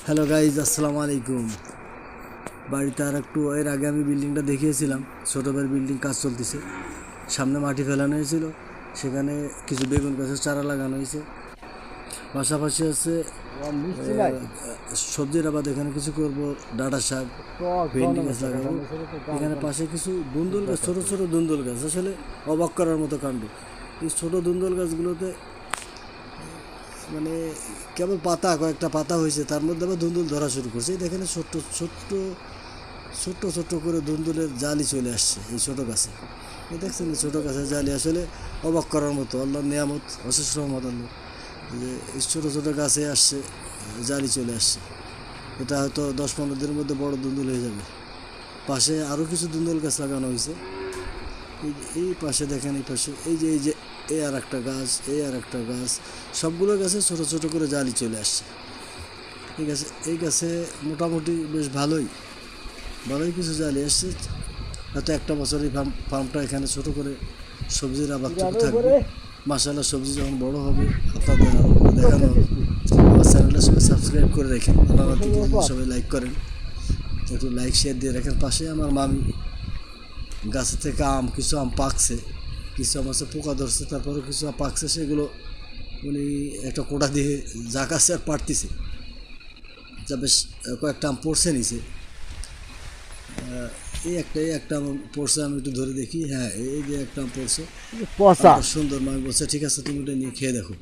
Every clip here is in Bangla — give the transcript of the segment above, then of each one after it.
হ্যালো গাইজ, আসসালামু আলাইকুম। বাড়িতে আর একটু এর আগে আমি বিল্ডিংটা দেখিয়েছিলাম। ছোটো ভাইয়ের বিল্ডিং কাজ চলতেছে, সামনে মাটি ফেলানো হয়েছিল, সেখানে কিছু বেগুন গাছের চারা লাগানো হয়েছে। পাশাপাশি আছে সবজির আবাদ এখানে কিছু করব, ডাঁটা শাক, ভেন্ডি গাছ লাগাবো। এখানে পাশে কিছু দুন্দুল গাছ, ছোটো ছোটো দুন্দুল গাছ, আসলে অবাক করার মতো কাণ্ড। এই ছোটো দুন্দুল গাছগুলোতে মানে কেবল পাতা, কয়েকটা পাতা হয়েছে, তার মধ্যে আবার দুন্দুল ধরা শুরু করছে। এই দেখেন ছোট্ট ছোট্ট ছোট্ট ছোট্ট করে দুন্দুলের জালি চলে আসছে এই ছোটো গাছে। এই দেখছেন এই ছোটো গাছের জালি, আসলে অবাক করার মতো। আল্লাহর নিয়ামত, অশেষ রহমত আল্লাহ, যে এই ছোটো ছোটো গাছে আসছে, জালি চলে আসছে। এটা হয়তো 10-15 দিনের মধ্যে বড় দুন্দুল হয়ে যাবে। পাশে আরও কিছু দুন্দুল গাছ লাগানো হয়েছে। এই পাশে দেখেন, এই পাশে এই যে এই আর একটা গাছ, এই আর একটা গাছ, সবগুলো গাছে ছোটো ছোটো করে জালি চলে আসছে। ঠিক আছে, এই গাছে মোটামুটি বেশ ভালোই কিছু জালি আসছে। হয়তো একটা বছর এই ফার্মটা এখানে ছোটো করে সবজির আবাদটুকু থাকবে। মাশাআল্লাহ, সবজি যখন বড় হবে আপনাদের দেখানো হবে। আমার চ্যানেলটা সবাই সাবস্ক্রাইব করে রাখেন, আমার ভিডিও সবাই লাইক করেন, একটু লাইক শেয়ার দিয়ে রাখেন। পাশে আমার মামি গাছের থেকে কিছু আম পাকছে, কিছু আম আছে পোকা ধরছে, তারপরে কিছু আম পাকছে, সেগুলো উনি একটা কোটা দিয়ে যা কাছে আর পারতেছে, যা বেশ কয়েকটা আম পড়ছে নিচে। এই একটা আম পড়ছে, আমি একটু ধরে দেখি। হ্যাঁ, এই যে একটা আম পড়ছে, সুন্দর। মামি বলছে ঠিক আছে, তুমি ওটা নিয়ে খেয়ে দেখো।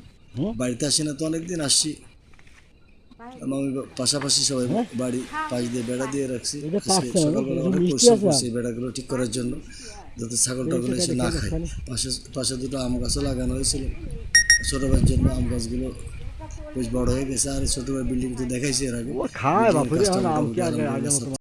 বাড়িতে আসি না তো, অনেকদিন আসছি। মামি পাশাপাশি সবাই বাড়ি পাশ দিয়ে বেড়া দিয়ে রাখছি। সকালবেলা অনেক পরিশ্রম করছি বেড়াগুলো ঠিক করার জন্য, যাতে ছাগল টাগল এসে না খায়। পাশে পাশে দুটো আম গাছও লাগানো হয়েছিল ছোটো ভাইয়ের জন্য। আম গাছগুলো বেশ বড় হয়ে গেছে। আর ছোটো ভাই বিল্ডিং তো দেখাইছি এর আগে।